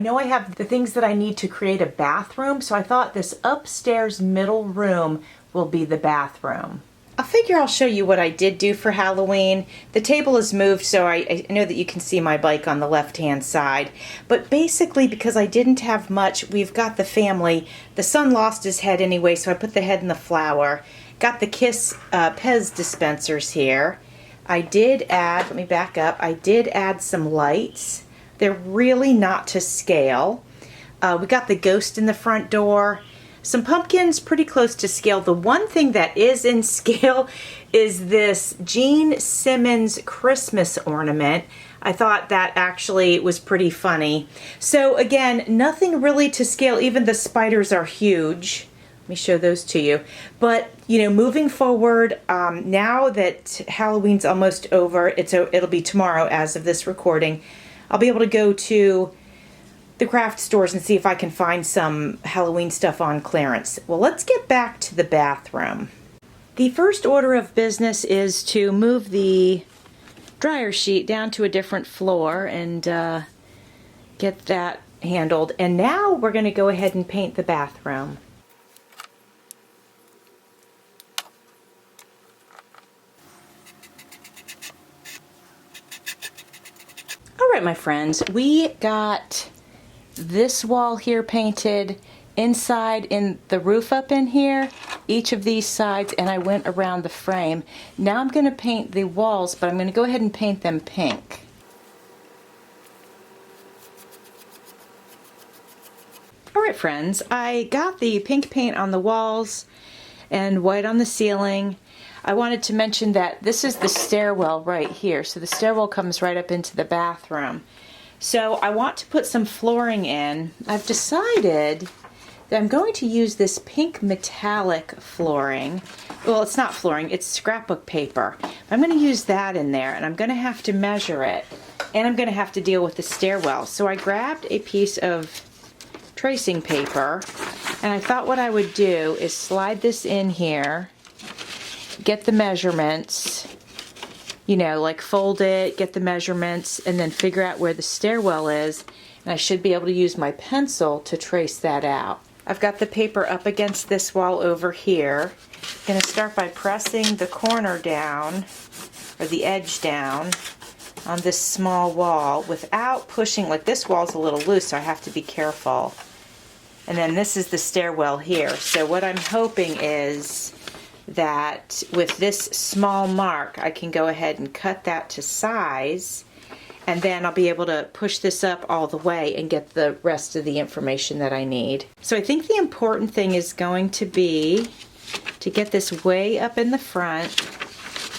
I know I have the things that I need to create a bathroom, so I thought this upstairs middle room will be the bathroom. I figure I'll show you what I did do for Halloween. The table is moved, so I know that you can see my bike on the left-hand side. But basically, because I didn't have much, we've got the family. The son lost his head anyway, so I put the head in the flower. Got the Kiss Pez dispensers here. I did add, let me back up, I did add some lights. They're really not to scale. We got the ghost in the front door. Some pumpkins pretty close to scale. The one thing that is in scale is this Gene Simmons Christmas ornament. I thought that actually was pretty funny. So again, nothing really to scale. Even the spiders are huge. Let me show those to you. But, you know, moving forward, now that Halloween's almost over, it'll be tomorrow as of this recording, I'll be able to go to the craft stores and see if I can find some Halloween stuff on clearance. Well, let's get back to the bathroom. The first order of business is to move the dryer sheet down to a different floor and get that handled. And now we're going to go ahead and paint the bathroom. All right, my friends, we got this wall here painted, inside in the roof up in here, each of these sides, and I went around the frame. Now I'm going to paint the walls, but I'm going to go ahead and paint them pink. Alright friends, I got the pink paint on the walls and white on the ceiling. I wanted to mention that this is the stairwell right here, so the stairwell comes right up into the bathroom. So I want to put some flooring in. I've decided that I'm going to use this pink metallic flooring. Well, it's not flooring, it's scrapbook paper. I'm going to use that in there, and I'm going to have to measure it, and I'm going to have to deal with the stairwell. So I grabbed a piece of tracing paper, and I thought what I would do is slide this in here, get the measurements, you know, like fold it, get the measurements, and then figure out where the stairwell is, and I should be able to use my pencil to trace that out. I've got the paper up against this wall over here. I'm going to start by pressing the corner down, or the edge down, on this small wall without pushing. Like, this wall's a little loose, so I have to be careful. And then this is the stairwell here. So what I'm hoping is that with this small mark, I can go ahead and cut that to size, and then I'll be able to push this up all the way and get the rest of the information that I need. So I think the important thing is going to be to get this way up in the front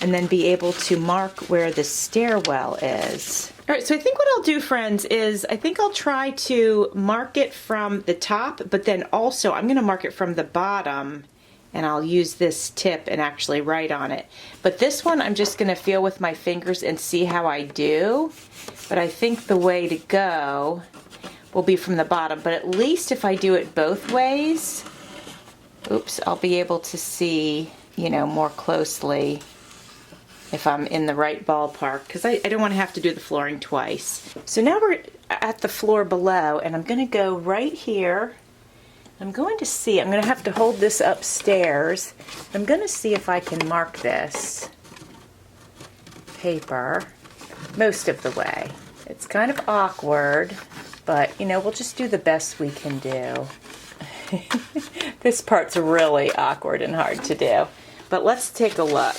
and then be able to mark where the stairwell is. All right, so I think what I'll do, friends, is I think I'll try to mark it from the top, but then also I'm going to mark it from the bottom, and I'll use this tip and actually write on it. But this one I'm just going to feel with my fingers and see how I do. But I think the way to go will be from the bottom. But at least if I do it both ways, oops, I'll be able to see, you know, more closely if I'm in the right ballpark, because I don't want to have to do the flooring twice. So now we're at the floor below, and I'm going to go right here. I'm going to see, I'm going to have to hold this upstairs. I'm going to see if I can mark this paper most of the way. It's kind of awkward, but you know, we'll just do the best we can do. This part's really awkward and hard to do, but let's take a look.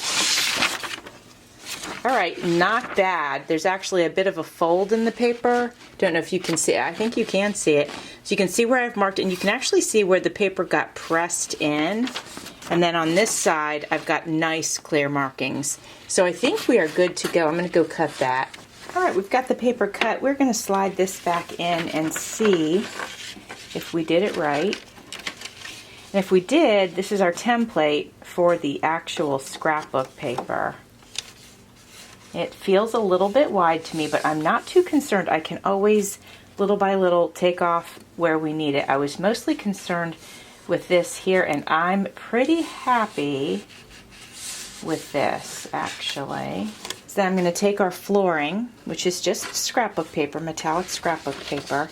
All right, not bad. There's actually a bit of a fold in the paper. Don't know if you can see it. I think you can see it. So you can see where I've marked it, and you can actually see where the paper got pressed in. And then on this side, I've got nice clear markings. So I think we are good to go. I'm going to go cut that. All right, we've got the paper cut. We're going to slide this back in and see if we did it right. And if we did, this is our template for the actual scrapbook paper. It feels a little bit wide to me, but I'm not too concerned. I can always, little by little, take off where we need it. I was mostly concerned with this here, and I'm pretty happy with this, actually. So then I'm going to take our flooring, which is just scrapbook paper, metallic scrapbook paper,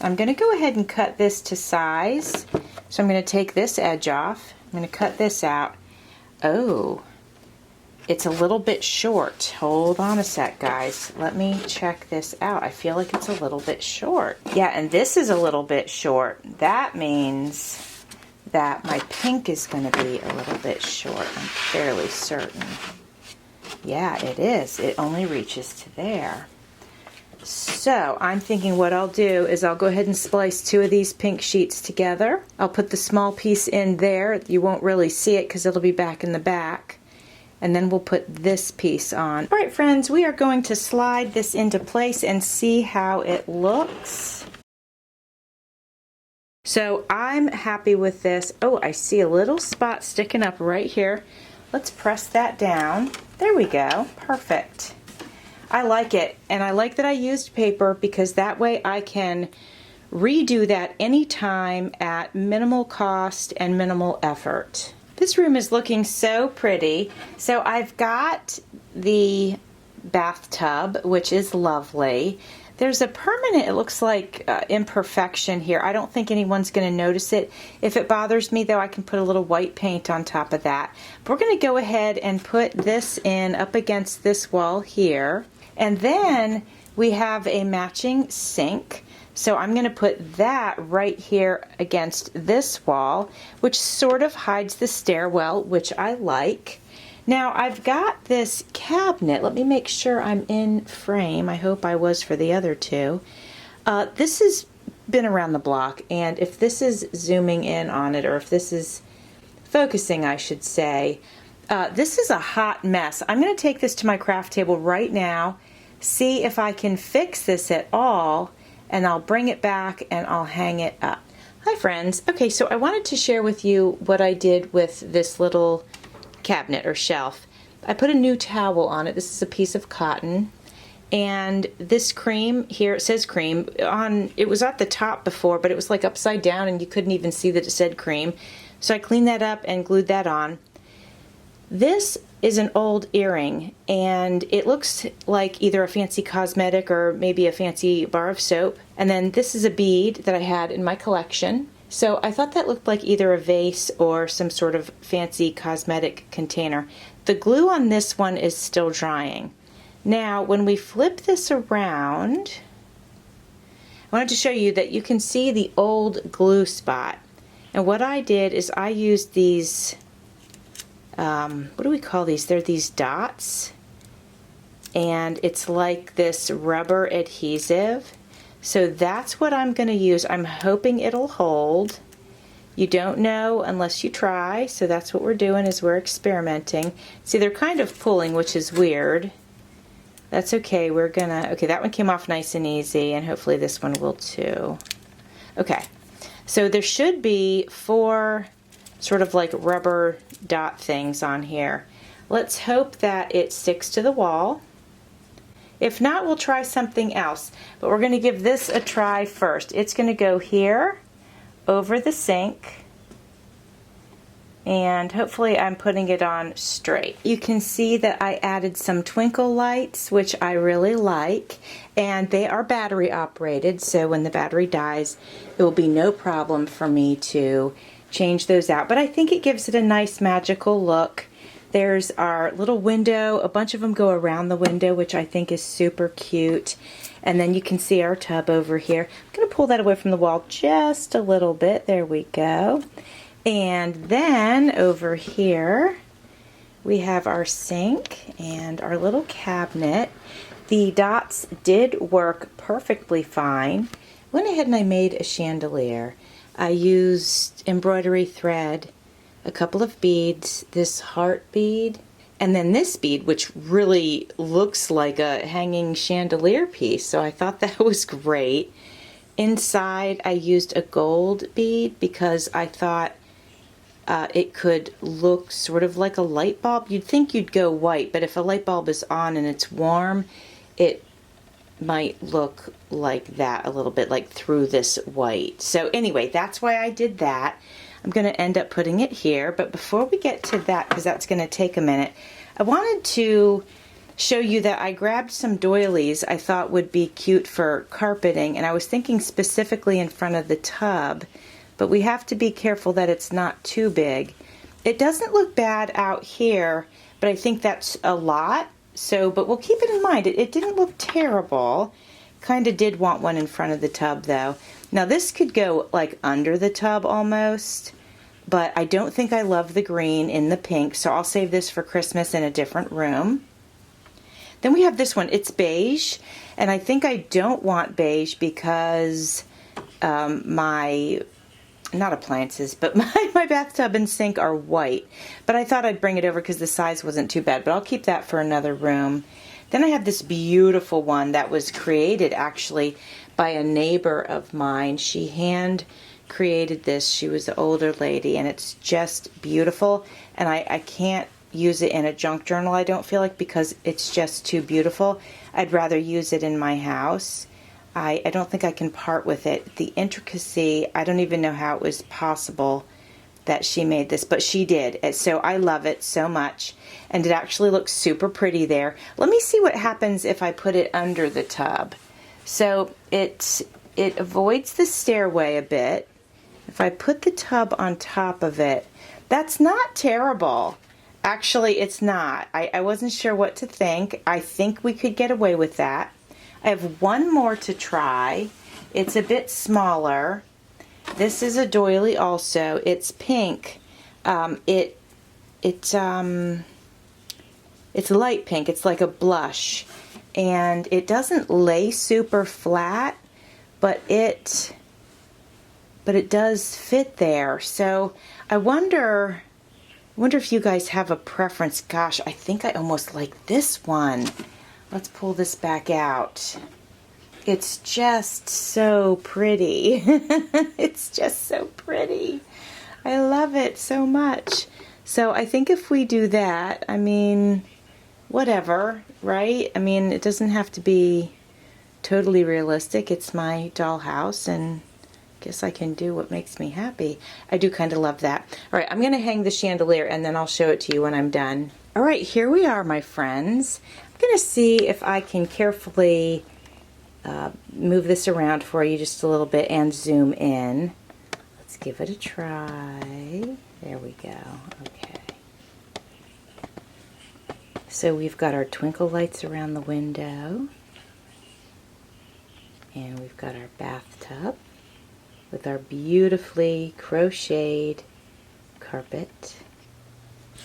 I'm going to go ahead and cut this to size. So I'm going to take this edge off. I'm going to cut this out. Oh, it's a little bit short. Hold on a sec, guys. Let me check this out. I feel like it's a little bit short. Yeah, and this is a little bit short. That means that my pink is going to be a little bit short. I'm fairly certain. Yeah, it is. It only reaches to there. So I'm thinking what I'll do is I'll go ahead and splice 2 of these pink sheets together. I'll put the small piece in there. You won't really see it because it'll be back in the back. And then we'll put this piece on. All right, friends, we are going to slide this into place and see how it looks. So I'm happy with this. Oh, I see a little spot sticking up right here. Let's press that down. There we go. Perfect. I like it, and I like that I used paper because that way I can redo that anytime at minimal cost and minimal effort. This room is looking so pretty. So I've got the bathtub, which is lovely. There's a permanent, it looks like, imperfection here. I don't think anyone's going to notice it. If it bothers me, though, I can put a little white paint on top of that. But we're going to go ahead and put this in up against this wall here. And then we have a matching sink. So I'm going to put that right here against this wall, which sort of hides the stairwell, which I like. Now I've got this cabinet. Let me make sure I'm in frame. I hope I was for the other 2. This has been around the block, and if this is zooming in on it, or if this is focusing, I should say, this is a hot mess. I'm going to take this to my craft table right now, see if I can fix this at all, and I'll bring it back and I'll hang it up. Hi friends. Okay, so I wanted to share with you what I did with this little cabinet or shelf. I put a new towel on it. This is a piece of cotton, and this cream here, it says cream on, it was at the top before, but it was like upside down and you couldn't even see that it said cream. So I cleaned that up and glued that on. This is an old earring, and it looks like either a fancy cosmetic or maybe a fancy bar of soap. And then this is a bead that I had in my collection. So I thought that looked like either a vase or some sort of fancy cosmetic container. The glue on this one is still drying. Now, when we flip this around, I wanted to show you that you can see the old glue spot. And what I did is I used these, what do we call these? They're these dots. And it's like this rubber adhesive. So that's what I'm going to use. I'm hoping it'll hold. You don't know unless you try. So that's what we're doing, is we're experimenting. See, they're kind of pulling, which is weird. That's okay. We're gonna, okay, that one came off nice and easy, and hopefully this one will too. Okay. So there should be 4 sort of like rubber dot things on here. Let's hope that it sticks to the wall. If not, we'll try something else. But we're going to give this a try first. It's going to go here over the sink. And hopefully I'm putting it on straight. You can see that I added some twinkle lights, which I really like. And they are battery operated, so when the battery dies, it will be no problem for me to change those out. But I think it gives it a nice magical look. There's our little window. A bunch of them go around the window, which I think is super cute. And then you can see our tub over here. I'm going to pull that away from the wall just a little bit. There we go. And then over here, we have our sink and our little cabinet. The dots did work perfectly fine. Went ahead and I made a chandelier. I used embroidery thread, a couple of beads, this heart bead, and then this bead, which really looks like a hanging chandelier piece, so I thought that was great. Inside I used a gold bead because I thought it could look sort of like a light bulb. You'd think you'd go white, but if a light bulb is on and it's warm, it might look like that a little bit, like through this white. So anyway, that's why I did that. I'm going to end up putting it here, but before we get to that, because that's going to take a minute, I wanted to show you that I grabbed some doilies I thought would be cute for carpeting, and I was thinking specifically in front of the tub, but we have to be careful that it's not too big. It doesn't look bad out here, but I think that's a lot. So, but we'll keep it in mind. It didn't look terrible. Kind of did want one in front of the tub though. Now this could go like under the tub almost, but I don't think I love the green in the pink, so I'll save this for Christmas in a different room. Then we have this one. It's beige, and I think I don't want beige because my, not appliances, but my bathtub and sink are white. But I thought I'd bring it over because the size wasn't too bad, but I'll keep that for another room. Then I have this beautiful one that was created actually by a neighbor of mine. She hand created this. She was an older lady, and it's just beautiful, and I can't use it in a junk journal, I don't feel like, because it's just too beautiful. I'd rather use it in my house. I don't think I can part with it. The intricacy, I don't even know how it was possible that she made this, but she did. And so I love it so much, and it actually looks super pretty there. Let me see what happens if I put it under the tub. So it avoids the stairway a bit. If I put the tub on top of it, that's not terrible. Actually, it's not. I wasn't sure what to think. I think we could get away with that. I have one more to try. It's a bit smaller. This is a doily also. It's pink. It's light pink. It's like a blush. And it doesn't lay super flat, but it does fit there. So I wonder if you guys have a preference. Gosh, I think I almost like this one. Let's pull this back out. It's just so pretty. It's just so pretty. I love it so much. So I think if we do that, I mean, whatever, right? I mean, it doesn't have to be totally realistic. It's my dollhouse, and guess I can do what makes me happy. I do kind of love that. All right, I'm going to hang the chandelier, and then I'll show it to you when I'm done. All right, here we are, my friends. I'm going to see if I can carefully move this around for you just a little bit and zoom in. Let's give it a try. There we go. Okay. So we've got our twinkle lights around the window, and we've got our bathtub with our beautifully crocheted carpet.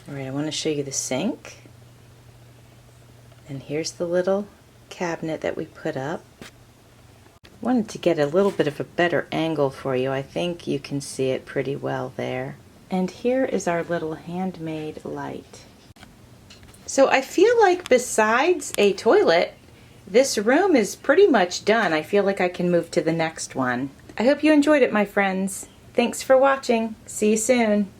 All right, I want to show you the sink. And here's the little cabinet that we put up. Wanted to get a little bit of a better angle for you. I think you can see it pretty well there. And here is our little handmade light. So I feel like besides a toilet, this room is pretty much done. I feel like I can move to the next one. I hope you enjoyed it, my friends. Thanks for watching. See you soon.